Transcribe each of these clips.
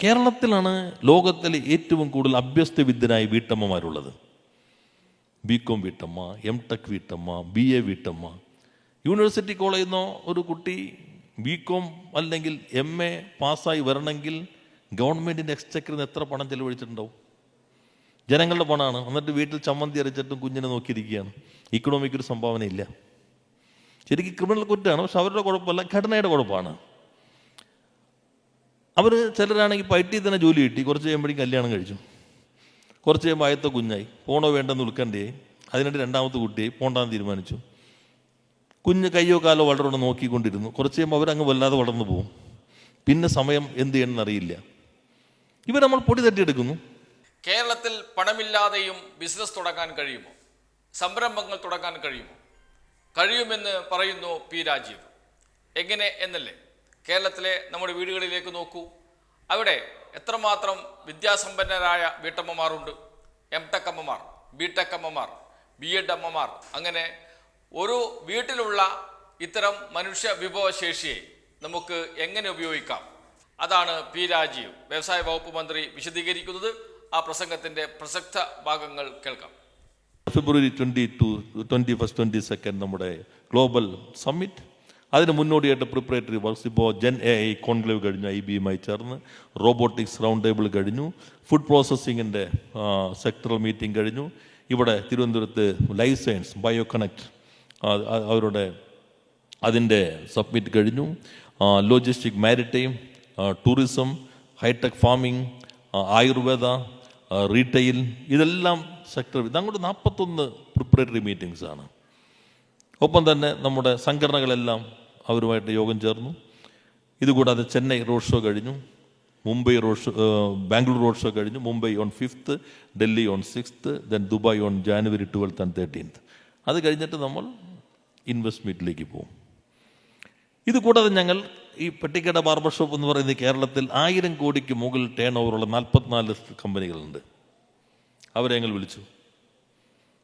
കേരളത്തിലാണ് ലോകത്തിലെ ഏറ്റവും കൂടുതൽ അഭ്യസ്തവിദ്യരായ വീട്ടമ്മമാരുള്ളത്. ബികോം വീട്ടമ്മ, എംടെക് വീട്ടമ്മ, BA വീട്ടമ്മ. യൂണിവേഴ്സിറ്റി കോളേജിൽ നിന്നോ ഒരു കുട്ടി ബികോം അല്ലെങ്കിൽ MA പാസ്സായി വരണമെങ്കിൽ ഗവൺമെൻറ്റിൻ്റെ എക്സ്ചക്കറിൽ നിന്ന് എത്ര പണം ചെലവഴിച്ചിട്ടുണ്ടാവും? ജനങ്ങളുടെ പണമാണ്. എന്നിട്ട് വീട്ടിൽ ചമ്മന്തി അരച്ചിട്ടും കുഞ്ഞിനെ നോക്കിയിരിക്കുകയാണ്. ഇക്കണോമിക്ക് ഒരു സംഭാവന ഇല്ല. ശരിക്കും ക്രിമിനൽ കുറ്റമാണ്, പക്ഷെ അവരുടെ കുഴപ്പമല്ല, ഘടനയുടെ കുഴപ്പമാണ്. അവർ ചിലരാണെങ്കിൽ പൈറ്റി തന്നെ ജോലി കിട്ടി, കുറച്ച് കഴിയുമ്പോഴേക്കും കല്യാണം കഴിച്ചു, കുറച്ച് കഴിയുമ്പോൾ ആയത്തെ കുഞ്ഞായി, പോണോ വേണ്ടെന്ന് ഉൾക്കണ്ടേയായി, അതിനിടെ രണ്ടാമത്തെ കുട്ടിയായി, പോണ്ടാന്ന് തീരുമാനിച്ചു. കുഞ്ഞ് കയ്യോ കാലോ വളരണം നോക്കിക്കൊണ്ടിരുന്നു. കുറച്ച് കഴിയുമ്പോൾ അവരങ്ങ് വല്ലാതെ വളർന്നു പോകും. പിന്നെ സമയം എന്ത് ചെയ്യണമെന്ന് അറിയില്ല. ഇവർ നമ്മൾ പൊടി തട്ടിയെടുക്കുന്നു. കേരളത്തിൽ പണമില്ലാതെയും ബിസിനസ് തുടങ്ങാൻ കഴിയുമോ? സംരംഭങ്ങൾ തുടങ്ങാൻ കഴിയുമോ? കഴിയുമെന്ന് പറയുന്നു പി. രാജീവ്. എങ്ങനെ എന്നല്ലേ? കേരളത്തിലെ നമ്മുടെ വീടുകളിലേക്ക് നോക്കൂ. അവിടെ എത്രമാത്രം വിദ്യാസമ്പന്നരായ വീട്ടമ്മമാരുണ്ട്. എംടെക് അമ്മമാർ, ബിടെക് അമ്മമാർ, BEd അമ്മമാർ. അങ്ങനെ ഒരു വീട്ടിലുള്ള ഇത്തരം മനുഷ്യ വിഭവശേഷിയെ നമുക്ക് എങ്ങനെ ഉപയോഗിക്കാം? അതാണ് പി. രാജീവ്, വ്യവസായ വകുപ്പ് മന്ത്രി, വിശദീകരിക്കുന്നത്. ആ പ്രസംഗത്തിൻ്റെ പ്രസക്ത ഭാഗങ്ങൾ കേൾക്കാം. ഫെബ്രുവരി 22, 21, 22 നമ്മുടെ ഗ്ലോബൽ സമ്മിറ്റ്, അതിന് മുന്നോടിയായിട്ട് പ്രിപ്പറേറ്ററി വർക്ക്സ്. ഇപ്പോൾ GenAI കോൺക്ലേവ് കഴിഞ്ഞു, IBയുമായി ചേർന്ന്. റോബോട്ടിക്സ് റൗണ്ട് ടേബിൾ കഴിഞ്ഞു. ഫുഡ് പ്രോസസ്സിങ്ങിൻ്റെ സെക്ടറൽ മീറ്റിംഗ് കഴിഞ്ഞു. ഇവിടെ തിരുവനന്തപുരത്ത് ലൈഫ് സയൻസ് ബയോ കണക്ട് അവരുടെ അതിൻ്റെ സബ്മിറ്റ് കഴിഞ്ഞു. Logistic, maritime, tourism, hi-tech farming, Ayurveda, retail, ഇതെല്ലാം സെക്ടർ. ഇതങ്ങോട്ട് 41 പ്രിപ്പറേറ്ററി മീറ്റിംഗ്സ് ആണ്. ഒപ്പം തന്നെ നമ്മുടെ സംഘടനകളെല്ലാം അവരുമായിട്ട് യോഗം ചേർന്നു. ഇതുകൂടാതെ ചെന്നൈ റോഡ് ഷോ കഴിഞ്ഞു, മുംബൈ ബാംഗ്ലൂർ റോഡ് ഷോ കഴിഞ്ഞു. Mumbai on 5th, Delhi on 6th, then Dubai on January 12th and 13th. അത് കഴിഞ്ഞിട്ട് നമ്മൾ ഇൻവെസ്റ്റ്മെൻറ്റിലേക്ക് പോകും. ഇത് കൂടാതെ ഞങ്ങൾ ഈ പെട്ടിക്കട ബാർബർ ഷോപ്പ് എന്ന് പറയുന്നത് കേരളത്തിൽ 1000 കോടിക്ക് മുകളിൽ ടേൺ ഓവറുള്ള 44 കമ്പനികളുണ്ട്. അവരെ ഞങ്ങൾ വിളിച്ചു,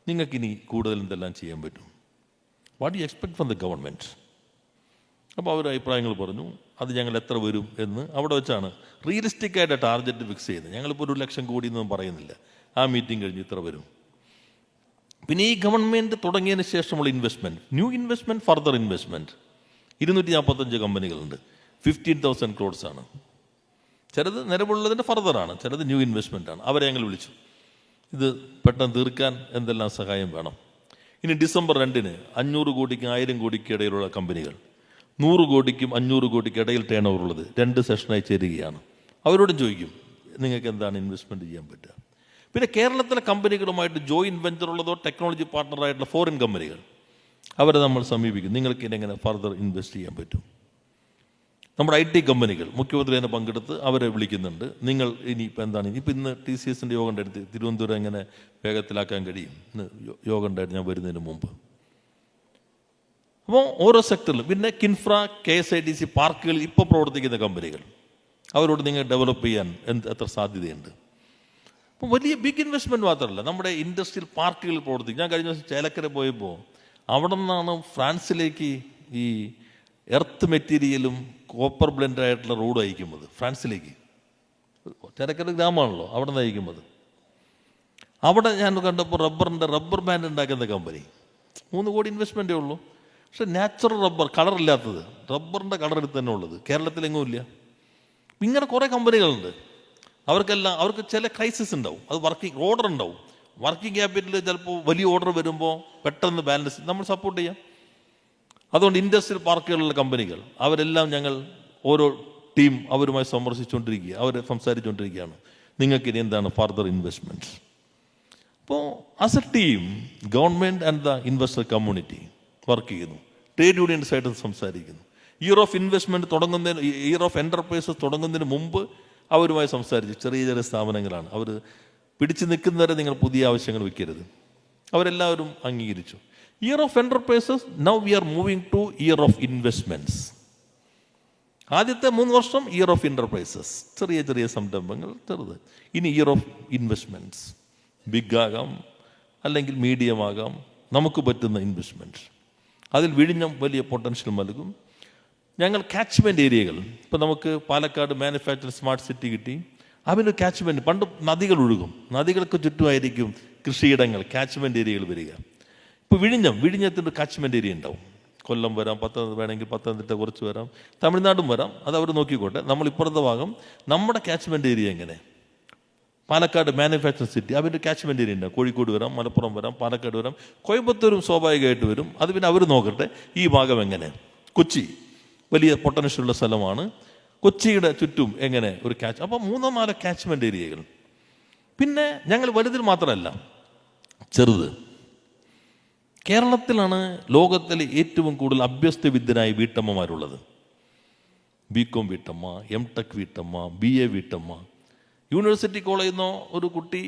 നിങ്ങൾക്കിനി കൂടുതൽ എന്തെല്ലാം ചെയ്യാൻ പറ്റും? What you expect from the government? അപ്പോൾ അവർ അഭിപ്രായങ്ങൾ പറഞ്ഞു. അത് ഞങ്ങൾ എത്ര വരും എന്ന് അവിടെ വെച്ചാണ് റിയലിസ്റ്റിക്കായിട്ട് ടാർഗറ്റ് ഫിക്സ് ചെയ്യുന്നത്. ഞങ്ങളിപ്പോൾ 1 ലക്ഷം കോടി എന്നൊന്നും പറയുന്നില്ല. ആ മീറ്റിംഗ് കഴിഞ്ഞ് ഇത്ര വരും. പിന്നെ ഈ ഗവൺമെൻറ് തുടങ്ങിയതിന് ശേഷമുള്ള investment, new investment, further investment, 245 കമ്പനികളുണ്ട്. 15,000 crores ആണ്. ചിലത് നിലവിലുള്ളതിൻ്റെ ഫർദറാണ്, ചിലത് ന്യൂ ഇൻവെസ്റ്റ്മെൻ്റ് ആണ്. അവരെ ഞങ്ങൾ വിളിച്ചു. ഇത് പെട്ടെന്ന് തീർക്കാൻ എന്തെല്ലാം സഹായം വേണം? ഇനി ഡിസംബർ 2-ന് 500 കോടിക്കും 1000 കോടിക്ക് ഇടയിലുള്ള കമ്പനികൾ, 100 കോടിക്കും 500 കോടിക്ക് ഇടയിൽ ടേൺ ഓവർ ഉള്ളത് 2 സെഷനായി ചേരുകയാണ്. അവരോടും ചോദിക്കും, നിങ്ങൾക്ക് എന്താണ് ഇൻവെസ്റ്റ്മെൻറ്റ് ചെയ്യാൻ പറ്റുക? പിന്നെ കേരളത്തിലെ കമ്പനികളുമായിട്ട് ജോയിൻറ്റ് വെഞ്ചർ ഉള്ളതോ ടെക്നോളജി പാർട്ട്ണറായിട്ടുള്ള ഫോറിൻ കമ്പനികൾ, അവരെ നമ്മൾ സമീപിക്കും. നിങ്ങൾക്ക് ഇതെങ്ങനെ ഫർദർ ഇൻവെസ്റ്റ് ചെയ്യാൻ പറ്റും? നമ്മുടെ IT കമ്പനികൾ മുഖ്യമന്ത്രി തന്നെ പങ്കെടുത്ത് അവരെ വിളിക്കുന്നുണ്ട്. നിങ്ങൾ ഇനിയിപ്പോൾ എന്താണ്, ഇനിയിപ്പോൾ ഇന്ന് TCSൻ്റെ യോഗം ഉണ്ടായിരുന്നു. തിരുവനന്തപുരം എങ്ങനെ വേഗത്തിലാക്കാൻ കഴിയും? ഇന്ന് യോഗം ഉണ്ടായിരുന്നു ഞാൻ വരുന്നതിന് മുമ്പ്. അപ്പോൾ ഓരോ സെക്ടറിലും, പിന്നെ കിൻഫ്ര, KSITC പാർക്കുകളിൽ ഇപ്പോൾ പ്രവർത്തിക്കുന്ന കമ്പനികൾ, അവരോട് നിങ്ങൾ ഡെവലപ്പ് ചെയ്യാൻ എത്ര സാധ്യതയുണ്ട്? അപ്പോൾ വലിയ ബിഗ് ഇൻവെസ്റ്റ്മെൻറ്റ് മാത്രമല്ല, നമ്മുടെ ഇൻഡസ്ട്രിയൽ പാർക്കുകളിൽ പ്രവർത്തിക്കും. ഞാൻ കഴിഞ്ഞ ദിവസം ചേലക്കര പോയപ്പോൾ അവിടെ നിന്നാണ് ഫ്രാൻസിലേക്ക് ഈ എർത്ത് മെറ്റീരിയലും കോപ്പർ ബ്ലെൻഡായിട്ടുള്ള റോഡ് അയക്കുന്നത്. ഫ്രാൻസിലേക്ക്, ചേലക്കര ഗ്രാമമാണല്ലോ, അവിടെ നിന്ന് അയക്കുന്നത്. അവിടെ ഞാൻ കണ്ടപ്പോൾ റബ്ബർ ബാൻഡ് ഉണ്ടാക്കുന്ന കമ്പനി 3 കോടി ഇൻവെസ്റ്റ്മെൻറ്റേ ഉള്ളൂ. പക്ഷെ നാച്ചുറൽ റബ്ബർ, കളറില്ലാത്തത്, റബ്ബറിൻ്റെ കളർ എടുത്ത് തന്നെ ഉള്ളത്, കേരളത്തിലെങ്ങും ഇല്ല. ഇങ്ങനെ കുറേ കമ്പനികളുണ്ട്. അവർക്ക് ചില ക്രൈസിസ് ഉണ്ടാവും. അത് ഓർഡർ ഉണ്ടാവും. വർക്കിംഗ് ക്യാപിറ്റൽ ചിലപ്പോൾ വലിയ ഓർഡർ വരുമ്പോൾ പെട്ടെന്ന് ബാലൻസ് നമ്മൾ സപ്പോർട്ട് ചെയ്യാം. അതുകൊണ്ട് ഇൻഡസ്ട്രിയൽ പാർക്കുകളിലുള്ള കമ്പനികൾ അവരെല്ലാം ഞങ്ങൾ ഓരോ ടീം അവരുമായി സന്ദർശിച്ചുകൊണ്ടിരിക്കുക, അവർ സംസാരിച്ചുകൊണ്ടിരിക്കുകയാണ്. നിങ്ങൾക്കിനി എന്താണ് ഫർദർ ഇൻവെസ്റ്റ്മെൻറ്റ്സ്? അപ്പോൾ as A team government and the investor community work ചെയ്യുന്നു. ട്രേഡ് യൂണിയൻസായിട്ട് സംസാരിക്കുന്നു. ഇയർ ഓഫ് ഇൻവെസ്റ്റ്മെൻറ്റ് തുടങ്ങുന്നതിന്, ഇയർ ഓഫ് എൻ്റർപ്രൈസസ് തുടങ്ങുന്നതിന് മുമ്പ് അവരുമായി സംസാരിച്ചു. ചെറിയ സ്ഥാപനങ്ങളാണ്. അവർ പിടിച്ചു നിൽക്കുന്നവരെ നിങ്ങൾ പുതിയ ആവശ്യങ്ങൾ വയ്ക്കരുത്. അവരെല്ലാവരും അംഗീകരിച്ചു. Year of enterprises, now we are moving two year of investments. ആദ്യത്തെ 3 വർഷം ഇയർ ഓഫ് എൻ്റർപ്രൈസസ്, ചെറിയ സംരംഭങ്ങൾ, ചെറുത്. ഇനി ഇയർ ഓഫ് ഇൻവെസ്റ്റ്മെൻറ്റ്സ്, ബിഗ് ആകാം അല്ലെങ്കിൽ മീഡിയം ആകാം, നമുക്ക് പറ്റുന്ന ഇൻവെസ്റ്റ്മെൻറ്റ്. അതിൽ വിഴിഞ്ഞം വലിയ പൊട്ടൻഷ്യൽ നൽകും. ഞങ്ങൾ കാച്ച്മെൻറ്റ് ഏരിയകൾ, ഇപ്പം നമുക്ക് പാലക്കാട് മാനുഫാക്ചറിംഗ് സ്മാർട്ട് സിറ്റി കിട്ടി, അവനൊരു കാച്ച്മെൻറ്റ്, പണ്ട് നദികൾ ഒഴുകും, നദികൾക്ക് ചുറ്റുമായിരിക്കും കൃഷിയിടങ്ങൾ, കാച്ച്മെൻറ്റ് ഏരിയകൾ വരിക. ഇപ്പോൾ വിഴിഞ്ഞത്തിൻ്റെ കാച്ച്മെൻറ്റ് ഏരിയ ഉണ്ടാവും. കൊല്ലം വരാം, വേണമെങ്കിൽ പത്തനംതിട്ട കുറച്ച് വരാം, തമിഴ്നാടും വരാം, അത് അവർ നോക്കിക്കോട്ടെ. നമ്മൾ ഇപ്പുറത്തെ ഭാഗം നമ്മുടെ കാച്ച്മെൻറ്റ് ഏരിയ എങ്ങനെ? പാലക്കാട് മാനുഫാക്ചറിംഗ് സിറ്റി, അവൻ്റെ കാച്ച്മെൻറ്റ് ഏരിയ ഉണ്ടാവും. കോഴിക്കോട് വരാം, മലപ്പുറം വരാം, പാലക്കാട് വരാം, കോയമ്പത്തൂരും സ്വാഭാവികമായിട്ട് വരും. അത് പിന്നെ അവർ നോക്കട്ടെ ഈ ഭാഗം എങ്ങനെ. കൊച്ചി വലിയ പൊട്ടൻഷ്യലുള്ള സ്ഥലമാണ്, കൊച്ചിയുടെ ചുറ്റും എങ്ങനെ ഒരു അപ്പം 3-4 കാച്ച്മെൻറ്റ് ഏരിയകൾ. പിന്നെ ഞങ്ങൾ വലുതിൽ മാത്രമല്ല, ചെറുത്. കേരളത്തിലാണ് ലോകത്തിലെ ഏറ്റവും കൂടുതൽ അഭ്യസ്തവിദ്യരായ വീട്ടമ്മമാരുള്ളത്. BCom വീട്ടമ്മ, MTech വീട്ടമ്മ, BA വീട്ടമ്മ. യൂണിവേഴ്സിറ്റി കോളേജിൽ നിന്നോ ഒരു കുട്ടി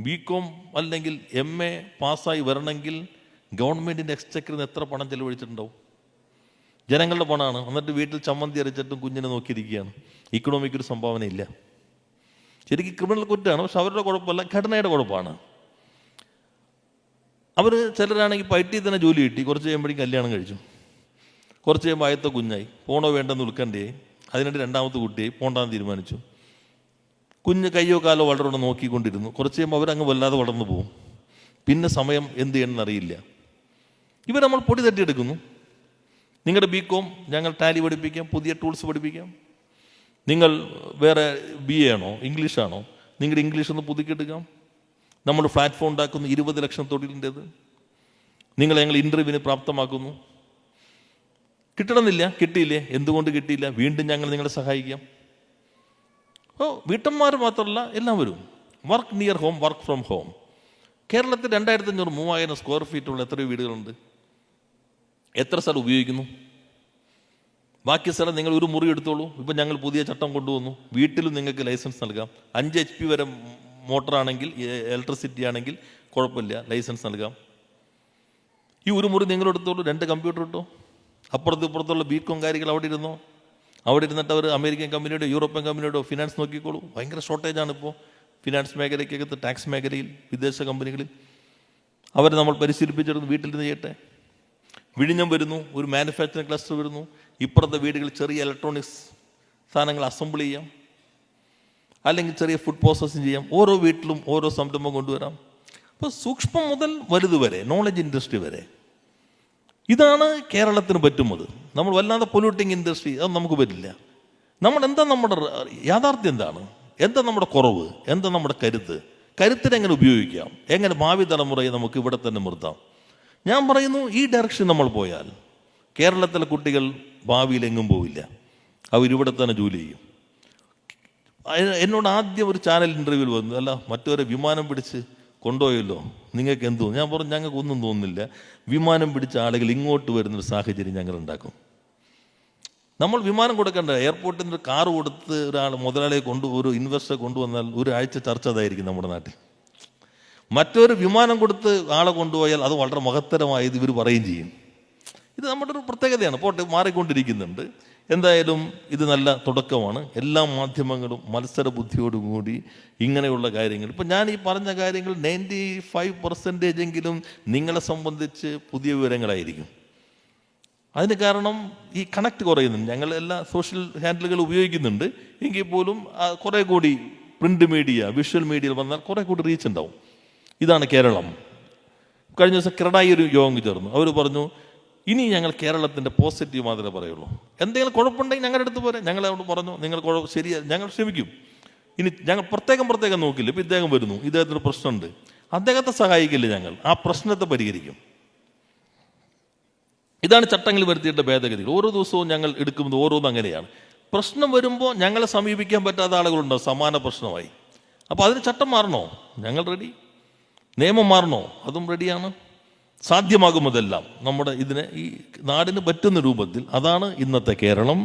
BCom അല്ലെങ്കിൽ MA പാസ്സായി വരണമെങ്കിൽ ഗവൺമെൻറ്റിൻ്റെ എക്സ്ചക്കറിൽ നിന്ന് എത്ര പണം ചെലവഴിച്ചിട്ടുണ്ടാവും? ജനങ്ങളുടെ പണമാണ്. എന്നിട്ട് വീട്ടിൽ ചമ്മന്തി അരച്ചിട്ടും കുഞ്ഞിനെ നോക്കിയിരിക്കുകയാണ്. ഇക്കണോമിക്കൊരു സംഭാവന ഇല്ല. ശരിക്കും ക്രിമിനൽ കുറ്റമാണ്, പക്ഷെ അവരുടെ കുഴപ്പമല്ല, ഘടനയുടെ കുഴപ്പമാണ്. അവർ ചിലരാണെങ്കിൽ ഇപ്പോൾ IT തന്നെ ജോലി കിട്ടി, കുറച്ച് കഴിയുമ്പോഴേക്കും കല്യാണം കഴിച്ചു, കുറച്ച് കഴിയുമ്പോൾ ആയത്തെ കുഞ്ഞായി, പോണോ വേണ്ടെന്ന് ഉൾക്കണ്ടയായി, അതിനിടെ രണ്ടാമത്തെ കുട്ടിയായി, പോണ്ടാന്ന് തീരുമാനിച്ചു. കുഞ്ഞ് കയ്യോ കാലോ വളരണം നോക്കിക്കൊണ്ടിരുന്നു. കുറച്ച് കഴിയുമ്പോൾ അവരങ്ങ് വല്ലാതെ വളർന്നു പോകും. പിന്നെ സമയം എന്ത് ചെയ്യണമെന്ന് അറിയില്ല. ഇവർ നമ്മൾ പൊടി തട്ടിയെടുക്കുന്നു. നിങ്ങളുടെ BCom ഞങ്ങൾ ടാലി പഠിപ്പിക്കാം, പുതിയ ടൂൾസ് പഠിപ്പിക്കാം. നിങ്ങൾ വേറെ BA ആണോ, ഇംഗ്ലീഷാണോ, നിങ്ങളുടെ ഇംഗ്ലീഷ് ഒന്ന് പുതുക്കിയെടുക്കാം. നമ്മൾ പ്ലാറ്റ്ഫോം ഉണ്ടാക്കുന്നു, 20 ലക്ഷം തൊഴിലിൻ്റെത്. നിങ്ങളെ ഞങ്ങൾ ഇൻ്റർവ്യൂവിന് പ്രാപ്തമാക്കുന്നു. കിട്ടണമെന്നില്ല, കിട്ടിയില്ലേ, എന്തുകൊണ്ട് കിട്ടിയില്ല, വീണ്ടും ഞങ്ങൾ നിങ്ങളെ സഹായിക്കാം. വീട്ടമ്മമാർ മാത്രമല്ല, എല്ലാവരും. Work near home, work from home. കേരളത്തിൽ 2500-3000 സ്ക്വയർ ഫീറ്റുള്ള എത്രയോ വീടുകളുണ്ട്. എത്ര സ്ഥലം ഉപയോഗിക്കുന്നു? ബാക്കി സ്ഥലം നിങ്ങൾ ഒരു മുറി എടുത്തോളൂ. ഇപ്പം ഞങ്ങൾ പുതിയ ചട്ടം കൊണ്ടുവന്നു, വീട്ടിലും നിങ്ങൾക്ക് ലൈസൻസ് നൽകാം. 5 HP വരെ മോട്ടറാണെങ്കിൽ, ഇലക്ട്രിസിറ്റി ആണെങ്കിൽ കുഴപ്പമില്ല, ലൈസൻസ് നൽകാം. ഈ ഒരു മുറി നിങ്ങൾ എടുത്തോളൂ, 2 കമ്പ്യൂട്ടർ ഇട്ടോ. ഇപ്പുറത്തുള്ള BCom കാര്യങ്ങൾ അവിടെ ഇരുന്നോ. അവിടെ ഇരുന്നിട്ട് അവർ അമേരിക്കൻ കമ്പനിയുടെ, യൂറോപ്യൻ കമ്പനിയുടെ ഫിനാൻസ് നോക്കിക്കോളൂ. ഭയങ്കര ഷോർട്ടേജാണ് ഇപ്പോൾ ഫിനാൻസ് മേഖലയ്ക്കകത്ത്, ടാക്സ് മേഖലയിൽ, വിദേശ കമ്പനികളിൽ. അവരെ നമ്മൾ പരിശീലിപ്പിച്ചെടുത്ത് വീട്ടിൽ നിന്ന് ചെയ്യട്ടെ. വിഴിഞ്ഞം വരുന്നു, ഒരു മാനുഫാക്ചറിങ് ക്ലസ്റ്റർ വരുന്നു. ഇപ്പുറത്തെ വീടുകളിൽ ചെറിയ ഇലക്ട്രോണിക്സ് സാധനങ്ങൾ അസംബിൾ ചെയ്യാം, അല്ലെങ്കിൽ ചെറിയ ഫുഡ് പ്രോസസ്സിങ് ചെയ്യാം. ഓരോ വീട്ടിലും ഓരോ സംരംഭം കൊണ്ടുവരാം. അപ്പോൾ സൂക്ഷ്മം മുതൽ വലുത് വരെ, നോളജ് ഇൻഡസ്ട്രി വരെ. ഇതാണ് കേരളത്തിന് പറ്റുന്നത്. നമ്മൾ വല്ലാതെ പൊല്യൂട്ടിങ് ഇൻഡസ്ട്രി, അത് നമുക്ക് പറ്റില്ല. നമ്മുടെ യാഥാർത്ഥ്യം എന്താണ്, എന്താ നമ്മുടെ കുറവ്, എന്താ നമ്മുടെ കരുത്തിനെ എങ്ങനെ ഉപയോഗിക്കാം, എങ്ങനെ ഭാവി തലമുറയെ നമുക്ക് ഇവിടെ തന്നെ നിർത്താം. ഞാൻ പറയുന്നു, ഈ ഡയറക്ഷൻ നമ്മൾ പോയാൽ കേരളത്തിലെ കുട്ടികൾ ഭാവിയിൽ എങ്ങും പോവില്ല, അവരിവിടെ തന്നെ ജോലി ചെയ്യും. എന്നോട് ആദ്യം ഒരു ചാനൽ ഇൻ്റർവ്യൂവിൽ വന്നു, അല്ല മറ്റവരെ വിമാനം പിടിച്ച് കൊണ്ടുപോയല്ലോ, നിങ്ങൾക്ക് എന്ത് തോന്നുന്നു? ഞാൻ പറഞ്ഞു, ഞങ്ങൾക്ക് ഒന്നും തോന്നുന്നില്ല. വിമാനം പിടിച്ച ആളുകൾ ഇങ്ങോട്ട് വരുന്നൊരു സാഹചര്യം ഞങ്ങൾ ഉണ്ടാക്കും. നമ്മൾ വിമാനം കൊടുക്കേണ്ട, എയർപോർട്ടിൽ നിന്ന് ഒരു കാറ് കൊടുത്ത് ഒരാൾ മുതലാളിയെ ഒരു ഇൻവെസ്റ്റർ കൊണ്ടുവന്നാൽ ഒരാഴ്ച ചർച്ച അതായിരിക്കും നമ്മുടെ നാട്ടിൽ. മറ്റൊരു വിമാനം കൊടുത്ത് ആളെ കൊണ്ടുപോയാൽ അത് വളരെ മഹത്തരമായത് ഇവർ പറയുകയും ചെയ്യും. ഇത് നമ്മുടെ ഒരു പ്രത്യേകതയാണ്. പോട്ടെ, മാറിക്കൊണ്ടിരിക്കുന്നുണ്ട്. എന്തായാലും ഇത് നല്ല തുടക്കമാണ്. എല്ലാ മാധ്യമങ്ങളും മത്സര ബുദ്ധിയോടുകൂടി ഇങ്ങനെയുള്ള കാര്യങ്ങൾ, ഇപ്പം ഞാൻ ഈ പറഞ്ഞ കാര്യങ്ങൾ 95% എങ്കിലും നിങ്ങളെ സംബന്ധിച്ച് പുതിയ വിവരങ്ങളായിരിക്കും. അതിന് കാരണം ഈ കണക്ട് കുറയുന്നുണ്ട്. ഞങ്ങൾ എല്ലാ സോഷ്യൽ ഹാൻഡിലുകൾ ഉപയോഗിക്കുന്നുണ്ട്, എങ്കിൽ പോലും കുറേ കൂടി പ്രിൻ്റ് മീഡിയ, വിഷ്വൽ മീഡിയയിൽ വന്നാൽ കുറേ കൂടി റീച്ച് ഉണ്ടാവും. ഇതാണ് കേരളം. കഴിഞ്ഞ ദിവസം കിരടായി ഒരു യോഗം ചേർന്നു. അവർ പറഞ്ഞു, ഇനി ഞങ്ങൾ കേരളത്തിൻ്റെ പോസിറ്റീവ് മാത്രമേ പറയുള്ളൂ. എന്തെങ്കിലും കുഴപ്പമുണ്ടെങ്കിൽ ഞങ്ങളുടെ അടുത്ത് പോരെ. ഞങ്ങളവിടെ പറഞ്ഞു, നിങ്ങൾ ശരിയാ, ഞങ്ങൾ ക്ഷമിക്കും. ഇനി ഞങ്ങൾ പ്രത്യേകം നോക്കില്ല. ഇപ്പം ഇദ്ദേഹം വരുന്നു, ഇദ്ദേഹത്തിന് പ്രശ്നമുണ്ട്, അദ്ദേഹത്തെ സഹായിക്കില്ല, ഞങ്ങൾ ആ പ്രശ്നത്തെ പരിഹരിക്കും. ഇതാണ് ചട്ടങ്ങൾ വരുത്തിയിട്ട് ഭേദഗതികൾ. ഓരോ ദിവസവും ഞങ്ങൾ എടുക്കുന്നത് ഓരോന്നും അങ്ങനെയാണ്. പ്രശ്നം വരുമ്പോൾ ഞങ്ങളെ സമീപിക്കാൻ പറ്റാത്ത ആളുകളുണ്ടോ, സമാന പ്രശ്നമായി. അപ്പോൾ അതിന് ചട്ടം മാറണോ, ഞങ്ങൾ റെഡി. നിയമം മാറണോ, അതും റെഡിയാണ്. സാധ്യമാകുന്നതെല്ലാം നമ്മുടെ ഈ നാടിന് പറ്റുന്ന രൂപത്തിൽ. അതാണ് ഇന്നത്തെ കേരളം.